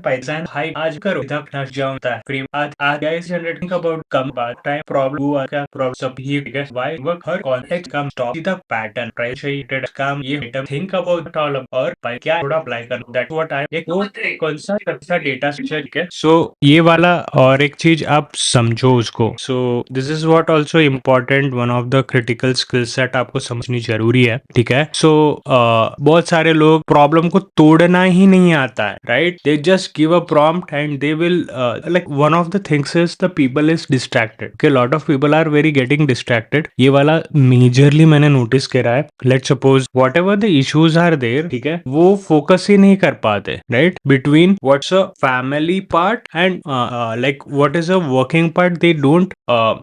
Python high आज करो इधर जाता है फ्री आज गाइस जनरेटिंग अबाउट कम बात टाइम प्रॉब्लम हुआ क्या प्रॉब्लम सब ही ठीक है why work her context come stop the pattern price related काम ये आइटम थिंक अबाउट ऑल और क्या थोड़ा अप्लाई कर दैट व्हाट आई एक वो कौन सा डेटा स्ट्रक्चर ठीक है सो ये वाला और एक चीज आप समझो उसको so this is what also important one of the critical skill set आपको समझनी जरूरी है ठीक है सो बहुत सारे लोग प्रॉब्लम को तोड़ना ही नहीं आता है right they just give a prompt and they will like one of the things is the people is distracted okay lot of people are very getting distracted ये वाला मेजरली मैंने नोटिस करा है let suppose whatever the issues are there ठीक है वो focus ही नहीं कर पाते right between what's a family part and like what is a working part they don't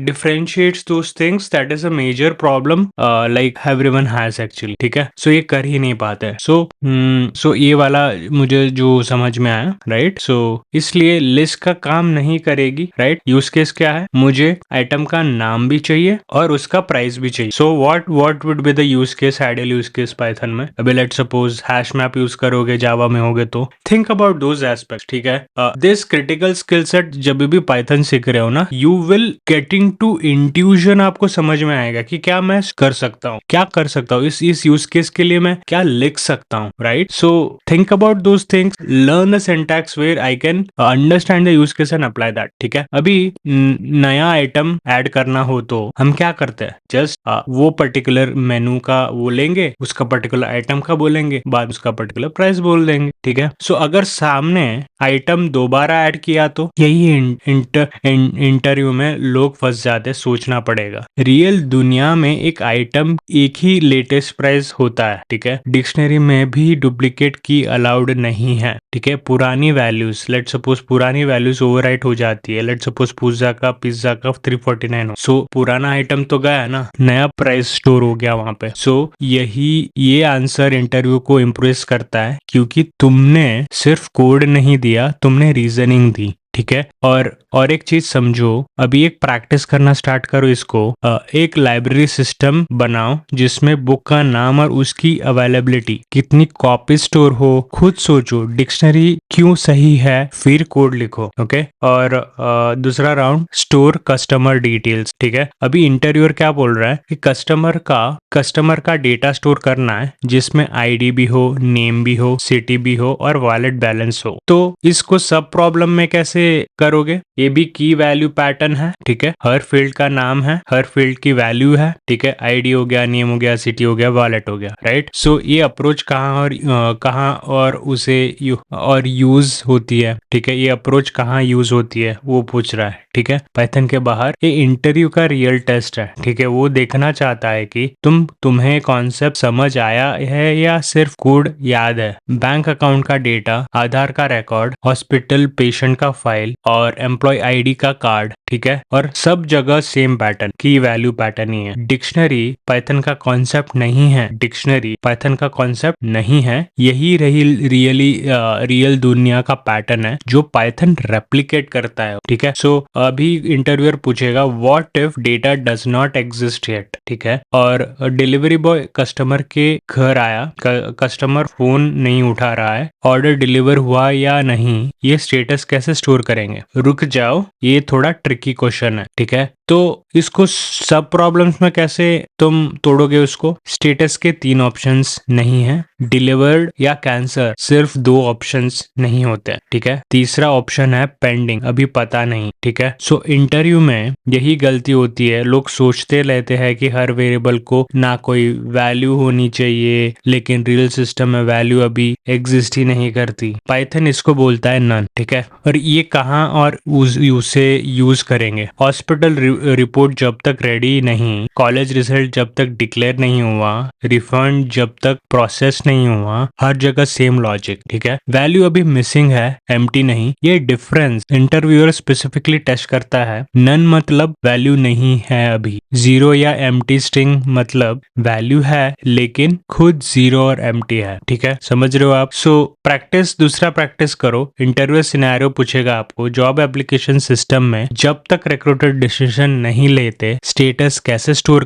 differentiates those things that is a major problem like everyone has actually ठीक है सो ये कर ही नहीं पाते सो ये वाला मुझे जो समझ में आया राइट सो इसलिए लिस्ट का काम नहीं करेगी राइट यूज केस क्या है मुझे आइटम का नाम भी चाहिए और उसका प्राइस भी चाहिए so what would be the use case ideal use case Python में अभी let suppose hash map use करोगे जावा में होगे तो थिंक अबाउट दोज एस्पेक्ट्स ठीक है दिस क्रिटिकल स्किल सेट जब भी पाइथन सीख रहे हो ना you will getting to intuition आपको समझ में आएगा कि क्या मैं कर सकता हूँ क्या कर सकता हूँ इस यूज केस के लिए मैं क्या लिख सकता हूँ right so think about those things learn the syntax where I can understand the use case and apply that ठीक है अभी नया आइटम ऐड करना हो तो हम क्या करते हैं जस्ट वो पर्टिकुलर मेनू का वो लेंगे उसका पर्टिकुलर आइटम का बोलेंगे बाद उसका पर्टिकुलर प्राइस बोल देंगे ठीक है सो अगर सामने आइटम दोबारा ऐड किया तो यही इंटरव्यू में लोग फंस जाते सोचना पड़ेगा रियल दुनिया में एक आइटम एक ही लेटेस्ट प्राइस होता है ठीक है डिक्शनरी में भी डुप्लीकेट की अलाउड नहीं है ठीक है पुरानी वैल्यूज लेट सपोज पुरानी वैल्यूज ओवरराइट हो जाती है लेट सपोज पिज्जा का 349 हो सो पुराना आइटम तो गया ना नया प्राइस स्टोर हो गया वहां पे सो ये आंसर इंटरव्यू को इम्प्रेस करता है क्योंकि तुमने सिर्फ कोड नहीं दिया तुमने रीजनिंग दी ठीक है और एक चीज समझो अभी एक प्रैक्टिस करना स्टार्ट करो इसको एक लाइब्रेरी सिस्टम बनाओ जिसमें बुक का नाम और उसकी अवेलेबिलिटी कितनी कॉपी स्टोर हो खुद सोचो डिक्शनरी क्यों सही है फिर कोड लिखो ओके और दूसरा राउंड स्टोर कस्टमर डिटेल्स ठीक है अभी इंटरव्यूअर क्या बोल रहा है कि कस्टमर का डेटा स्टोर करना है जिसमें आईडी भी हो नेम भी हो सिटी भी हो और वॉलेट बैलेंस हो तो इसको सब प्रॉब्लम में कैसे करोगे ये भी की वैल्यू पैटर्न है ठीक है हर फील्ड का नाम है हर फील्ड की वैल्यू है ठीक है आईडी हो गया नेम हो गया सिटी हो गया वॉलेट हो गया राइट सो ये अप्रोच कहाँ और उसे और यूज होती है ठीक है ये अप्रोच कहाँ यूज होती है वो पूछ रहा है ठीक है पाइथन के बाहर ये इंटरव्यू का रियल टेस्ट है ठीक है वो देखना चाहता है कि तुम्हें कॉन्सेप्ट समझ आया है या सिर्फ कोड याद है बैंक अकाउंट का डेटा आधार का रिकॉर्ड हॉस्पिटल पेशेंट का फाइल और एम्प्लॉय आईडी का कार्ड ठीक है और सब जगह सेम पैटर्न की वैल्यू पैटर्न ही है डिक्शनरी पाइथन का कॉन्सेप्ट नहीं है डिक्शनरी पाइथन का कॉन्सेप्ट नहीं है यही रियल दुनिया का पैटर्न है जो पाइथन रेप्लिकेट करता है ठीक है सो अभी इंटरव्यूअर पूछेगा what if data does not exist yet ठीक है और डिलीवरी बॉय कस्टमर के घर आया कस्टमर फोन नहीं उठा रहा है ऑर्डर डिलीवर हुआ या नहीं ये स्टेटस कैसे स्टोर करेंगे रुक जाओ ये थोड़ा ट्रिकी क्वेश्चन है ठीक है तो इसको सब प्रॉब्लम्स में कैसे तुम तोड़ोगे उसको स्टेटस के 3 ऑप्शंस नहीं है डिलीवर्ड या कैंसर सिर्फ 2 ऑप्शंस नहीं होते ठीक है तीसरा ऑप्शन है पेंडिंग अभी पता नहीं ठीक है सो इंटरव्यू में यही गलती होती है लोग सोचते रहते हैं कि हर वेरिएबल को ना कोई वैल्यू होनी चाहिए लेकिन रियल सिस्टम में वैल्यू अभी एग्जिस्ट ही नहीं करती पाइथन इसको बोलता है नन ठीक है और ये कहाँ और उसे यूज करेंगे हॉस्पिटल रिपोर्ट जब तक रेडी नहीं कॉलेज रिजल्ट जब तक डिक्लेयर नहीं हुआ रिफंड जब तक प्रोसेस नहीं हुआ हर जगह सेम लॉजिक ठीक है वैल्यू अभी मिसिंग है एम्प्टी नहीं ये डिफरेंस इंटरव्यूअर स्पेसिफिकली टेस्ट करता है नन मतलब वैल्यू नहीं है अभी जीरो या एम्प्टी स्ट्रिंग मतलब वैल्यू है लेकिन खुद जीरो और एम्प्टी है ठीक है समझ रहे हो आप सो दूसरा प्रैक्टिस करो इंटरव्यू सिनेरियो पूछेगा आपको जॉब एप्लीकेशन सिस्टम में जब तक रिक्रूटर डिसीजन नहीं लेते स्टेटस कैसे स्टोर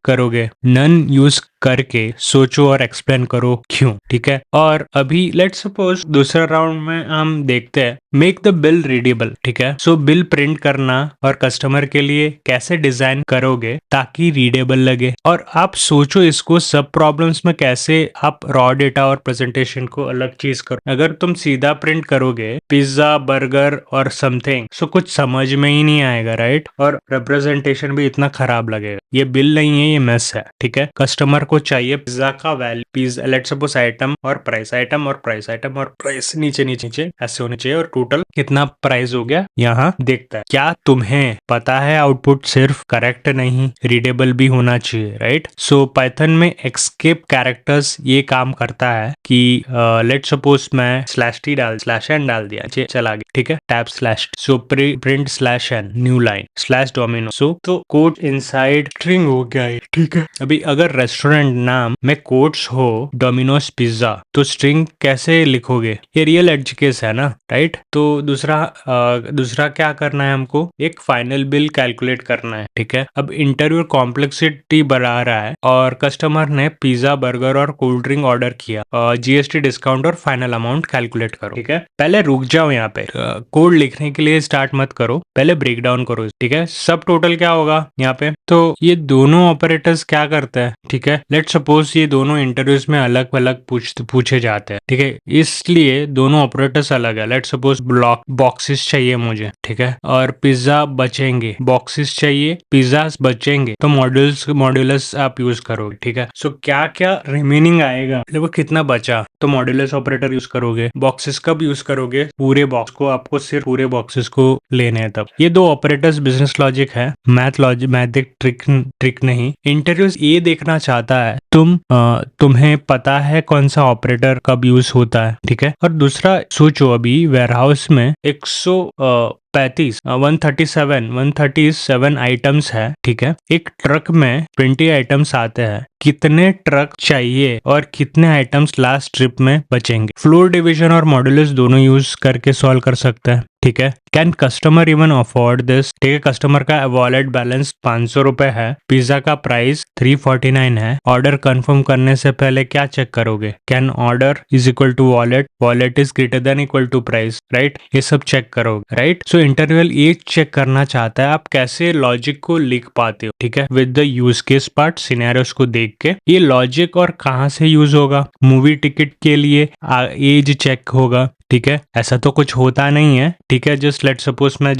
करोगे नन यूज करके सोचो और एक्सप्लेन करो क्यों, ठीक है। और अभी लेट्स सपोज दूसरा राउंड में हम देखते हैं, मेक द बिल रीडेबल, ठीक है। सो बिल प्रिंट करना और कस्टमर के लिए कैसे डिजाइन करोगे ताकि रीडेबल लगे, और आप सोचो इसको सब प्रॉब्लम्स में कैसे आप रॉ डेटा और प्रेजेंटेशन को अलग चीज करो। अगर तुम सीधा प्रिंट करोगे पिज्जा बर्गर और समथिंग, सो कुछ समझ में ही नहीं आएगा, राइट। और रिप्रेजेंटेशन भी इतना खराब लगेगा। ये बिल नहीं है, ये मेस है, ठीक है। कस्टमर को चाहिए पिज्जा का value, pizza let's suppose item और प्राइस, आइटम और प्राइस, आइटम और प्राइस, नीचे नीचे नीचे ऐसे होने चाहिए, और टोटल कितना प्राइस हो गया यहाँ देखता है। क्या तुम्हें पता है आउटपुट सिर्फ करेक्ट नहीं रीडेबल भी होना चाहिए, राइट। सो पाइथन में एस्केप कैरेक्टर्स ये काम करता है कि लेट्स सपोज मैं स्लैश टी डाल स्लैश एन डाल दिया, चला गया, ठीक है। Tab slash, so print slash N new line slash domino, so तो कोड इनसाइड स्ट्रिंग हो गया है, ठीक है। अभी अगर रेस्टोरेंट नाम में कोट्स हो डोमिनोज पिज्जा, तो स्ट्रिंग कैसे लिखोगे, ये रियल एज केस है ना, राइट। तो दूसरा क्या करना है, हमको एक फाइनल बिल कैलकुलेट करना है, ठीक है। अब इंटरव्यू कॉम्प्लेक्सिटी बढ़ा रहा है और कस्टमर ने पिज्जा बर्गर और कोल्ड ड्रिंक ऑर्डर किया, जीएसटी डिस्काउंट और फाइनल अमाउंट कैलकुलेट करो, ठीक है। पहले रुक जाओ, यहाँ पे कोड लिखने के लिए स्टार्ट मत करो, पहले ब्रेक डाउन करो, ठीक है। सब टोटल क्या होगा यहाँ पे, तो ये दोनों ऑपरेटर्स क्या करते हैं, ठीक है। लेट्स सपोज ये दोनों इंटरव्यूज में अलग अलग पूछे जाते हैं, ठीक है, इसलिए दोनों ऑपरेटर्स अलग है। लेट्स सपोज ब्लॉक बॉक्सेस चाहिए मुझे, ठीक है, और पिज्जा बचेंगे, बॉक्सेस चाहिए पिज्जा बचेंगे, तो मॉड्यूलस आप यूज करोगे, ठीक है। सो क्या क्या रिमेनिंग आएगा, देखो कितना बचा, तो मॉड्यूलस ऑपरेटर यूज करोगे। बॉक्सेस कब यूज करोगे, पूरे बॉक्स को, आपको सिर्फ पूरे बॉक्सेस को लेने हैं तब। ये दो ऑपरेटर्स बिजनेस लॉजिक है, मैथिक ट्रिक नहीं। इंटरव्यूज ये देखना चाहता है तुम्हें पता है कौन सा ऑपरेटर कब यूज होता है, ठीक है। और दूसरा सोचो, अभी वेयरहाउस में 137 आइटम्स है, ठीक है। एक ट्रक में 20 आइटम्स आते हैं, कितने ट्रक चाहिए और कितने आइटम्स लास्ट ट्रिप में बचेंगे। फ्लोर डिवीजन और मॉड्यूलस दोनों यूज करके सॉल्व कर सकते हैं, ठीक है। Can customer even afford this, ठीक है। कस्टमर का वॉलेट बैलेंस 500 रुपए है, पिज्जा का प्राइस 349 है, ऑर्डर कंफर्म करने से पहले क्या चेक करोगे, can order is equal to wallet, wallet is greater than equal to price, right. ये सब चेक करोगे, राइट। सो इंटरव्यूअर ये चेक करना चाहता है आप कैसे लॉजिक को लिख पाते हो, ठीक है, with the use case part scenarios को देख के। ये लॉजिक और कहाँ से यूज होगा, मूवी टिकट के लिए एज चेक होगा, ठीक है। ऐसा तो कुछ होता नहीं है, ठीक है। जस्ट लेट सपोज मैं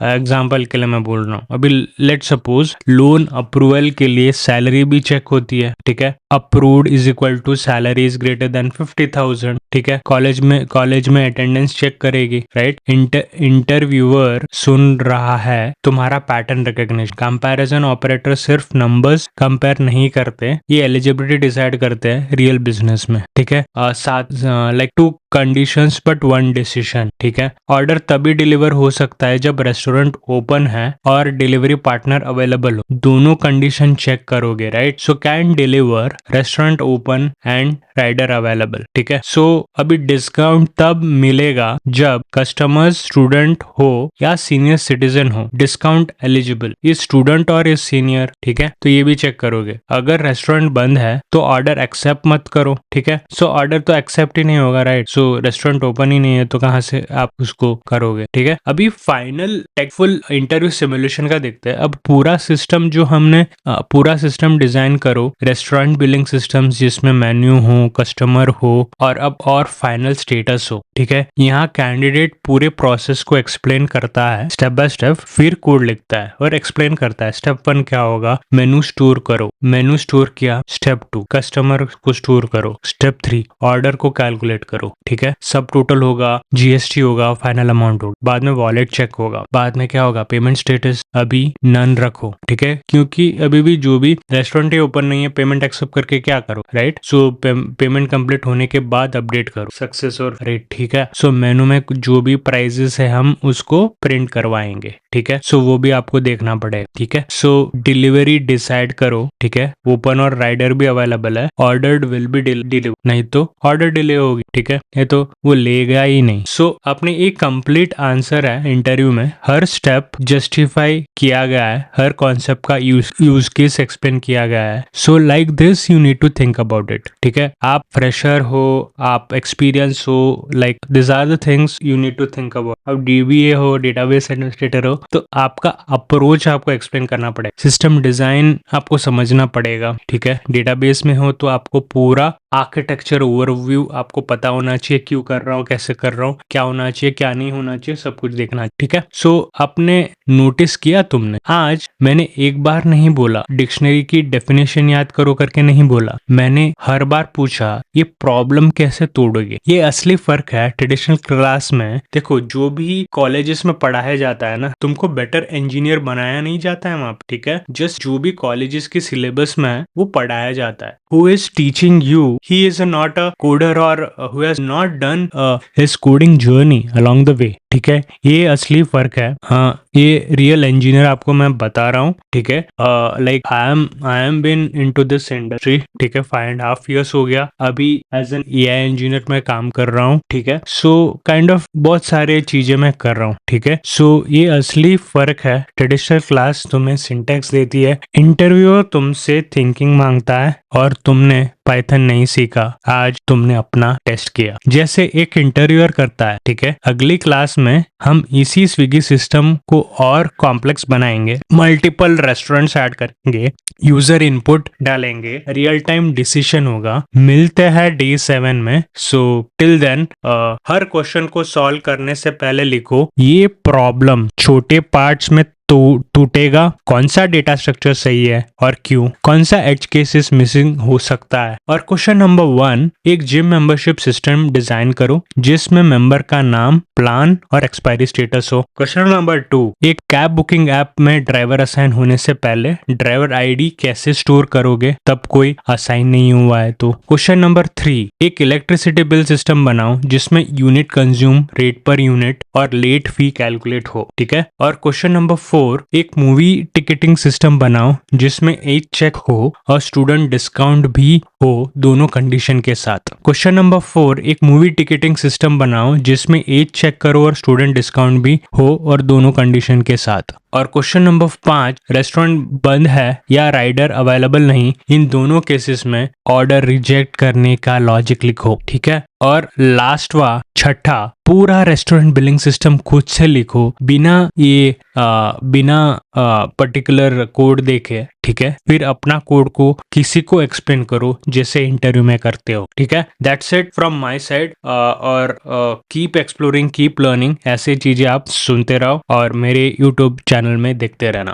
एग्जांपल के लिए मैं बोल रहा हूँ। अभी लेट सपोज लोन अप्रूवल के लिए सैलरी भी चेक होती है, ठीक है। Approved is equal to salary is greater than 50,000, ठीक है। कॉलेज में अटेंडेंस चेक करेगी, राइट। इंटरव्यूअर सुन रहा है तुम्हारा पैटर्न रिकॉग्निशन। कंपैरिजन ऑपरेटर सिर्फ नंबर्स कंपेयर नहीं करते, ये एलिजिबिलिटी डिसाइड करते हैं रियल बिजनेस में, ठीक है। साथ like to conditions but one decision, ठीक है। ऑर्डर तभी डिलीवर हो सकता है जब रेस्टोरेंट ओपन है और डिलीवरी पार्टनर अवेलेबल हो, दोनों कंडीशन चेक करोगे, right. So can deliver, restaurant open and rider available, ठीक है। सो अभी डिस्काउंट तब मिलेगा जब कस्टमर स्टूडेंट हो या सीनियर सिटीजन हो, डिस्काउंट एलिजिबल ये स्टूडेंट और ये सीनियर, ठीक है। तो ये भी चेक करोगे। अगर रेस्टोरेंट बंद है तो ऑर्डर एक्सेप्ट मत करो, ठीक है। सो ऑर्डर तो एक्सेप्ट ही नहीं होगा, राइट। सो रेस्टोरेंट ओपन ही नहीं है तो कहाँ से आप उसको करोगे, ठीक है। अभी फाइनल टेकफुल इंटरव्यू सिमुलेशन का देखते हैं। अब पूरा सिस्टम जो हमने पूरा सिस्टम डिजाइन करो, रेस्टोरेंट बिलिंग सिस्टम जिसमें मेन्यू हो, कस्टमर हो और फाइनल स्टेटस हो, ठीक है। यहाँ कैंडिडेट पूरे प्रोसेस को एक्सप्लेन करता है स्टेप बाय स्टेप, फिर कोड लिखता है और एक्सप्लेन करता है। स्टेप 1 क्या होगा, मेनू स्टोर करो, मेनू स्टोर किया। स्टेप 2 कस्टमर को स्टोर करो। स्टेप 3 ऑर्डर को कैलकुलेट करो, ठीक है। सब टोटल होगा, जीएसटी होगा, फाइनल अमाउंट होगा, बाद में वॉलेट चेक होगा, बाद में क्या होगा, पेमेंट स्टेटस अभी नन रखो, ठीक है, क्योंकि अभी भी जो भी रेस्टोरेंट ही ओपन नहीं है, पेमेंट एक्सेप्ट करके क्या करो, राइट। सो पेमेंट कंप्लीट होने के बाद अपडेट करो सक्सेस और रेट, ठीक है। सो मेनू में जो भी प्राइजेस है हम उसको प्रिंट करवाएंगे, ठीक है। सो वो भी आपको देखना पड़ेगा, ठीक है। सो डिलीवरी डिसाइड करो, ठीक है। ओपन और राइडर भी अवेलेबल है, ऑर्डर्ड विल बी डिलीवर, नहीं तो ऑर्डर डिले होगी, ठीक है। ये तो वो लेगा ही नहीं। सो अपने एक कंप्लीट आंसर है इंटरव्यू में, हर स्टेप जस्टिफाई किया गया है, हर कॉन्सेप्ट का यूज केस एक्सप्लेन किया गया है। So like this you need to think about it. ठीक है, आप फ्रेशर हो, आप एक्सपीरियंस हो, like this are the things you need to think about. अब डीबीए हो, डेटाबेस एडमिनिस्ट्रेटर हो, तो आपका अप्रोच आपको एक्सप्लेन करना पड़ेगा, सिस्टम डिजाइन आपको समझना पड़ेगा। ठीक है, डेटाबेस में हो तो आपको पूरा आर्किटेक्चर ओवरव्यू आपको पता होना चाहिए, क्यों कर रहा हूँ, कैसे कर रहा हूँ, क्या होना चाहिए, क्या नहीं होना चाहिए, सब कुछ देखना है। ठीक है, सो आपने नोटिस किया, तुमने आज मैंने एक बार नहीं बोला डिक्शनरी की डेफिनेशन याद करो करके नहीं बोला, मैंने हर बार पूछा ये प्रॉब्लम कैसे तोड़ोगे। ये असली फर्क है ट्रेडिशनल क्लास में। देखो, जो भी कॉलेजेस में पढ़ाया जाता है ना, तुमको बेटर इंजीनियर बनाया नहीं जाता है वहां पे। ठीक है, जस्ट जो भी कॉलेजेस के सिलेबस में है वो पढ़ाया जाता है। Who is teaching you, he is not a coder और who has not done his coding journey along the way. ठीक है, ये असली फर्क है। हाँ, ये रियल इंजीनियर आपको मैं बता रहा हूँ। ठीक है, like I am been into this industry. ठीक है, 5.5 years हो गया अभी एज एन एआई इंजीनियर मैं काम कर रहा हूँ। ठीक है, सो काइंड ऑफ बहुत सारे चीजें मैं कर रहा हूँ। ठीक है, सो ये असली फर्क है। ट्रेडिशनल क्लास तुम्हें सिंटेक्स देती है, इंटरव्यूअर तुमसे थिंकिंग मांगता है, और तुमने पाइथन नहीं सीखा, आज तुमने अपना टेस्ट किया, जैसे एक इंटरव्यूअर करता है। ठीक है, अगली क्लास में हम इसी स्विगी सिस्टम को और कॉम्प्लेक्स बनाएंगे, मल्टीपल रेस्टोरेंट्स ऐड करेंगे, यूजर इनपुट डालेंगे, रियल टाइम डिसीजन होगा। मिलते हैं डे 7 में। सो टिल देन हर क्वेश्चन को सॉल्व करने से पहले लिखो ये प्रॉब्लम छोटे पार्ट्स में तो टूटेगा, कौन सा डेटा स्ट्रक्चर सही है और क्यों, कौन सा एज केसेस मिसिंग हो सकता है। और क्वेश्चन नंबर 1, एक जिम मेंबरशिप सिस्टम डिजाइन करो जिसमें मेंबर का नाम, प्लान और एक्सपायरी स्टेटस हो। क्वेश्चन नंबर 2, एक कैब बुकिंग ऐप में ड्राइवर असाइन होने से पहले ड्राइवर आईडी कैसे स्टोर करोगे तब कोई असाइन नहीं हुआ है तो। क्वेश्चन नंबर 3, एक इलेक्ट्रिसिटी बिल सिस्टम बनाओ जिसमें unit consume, rate per unit और लेट फी कैलकुलेट हो। ठीक है, और क्वेश्चन नंबर 4, एक मूवी टिकटिंग सिस्टम बनाओ जिसमें एज चेक हो और स्टूडेंट डिस्काउंट भी हो, दोनों कंडीशन के साथ। क्वेश्चन नंबर 4, एक मूवी टिकटिंग सिस्टम बनाओ जिसमें एज चेक करो और स्टूडेंट डिस्काउंट भी हो और दोनों कंडीशन के साथ। और क्वेश्चन नंबर 5, रेस्टोरेंट बंद है या राइडर अवेलेबल नहीं, इन दोनों केसेस में ऑर्डर रिजेक्ट करने का लॉजिक लिखो। ठीक है, और लास्टवा छठा, पूरा रेस्टोरेंट बिलिंग सिस्टम खुद से लिखो बिना पर्टिकुलर कोड देखे। ठीक है, फिर अपना कोड को किसी को एक्सप्लेन करो जैसे इंटरव्यू में करते हो। ठीक है, that's it from my side. और कीप एक्सप्लोरिंग, कीप लर्निंग, ऐसे चीजें आप सुनते रहो और मेरे यूट्यूब चैनल में देखते रहना।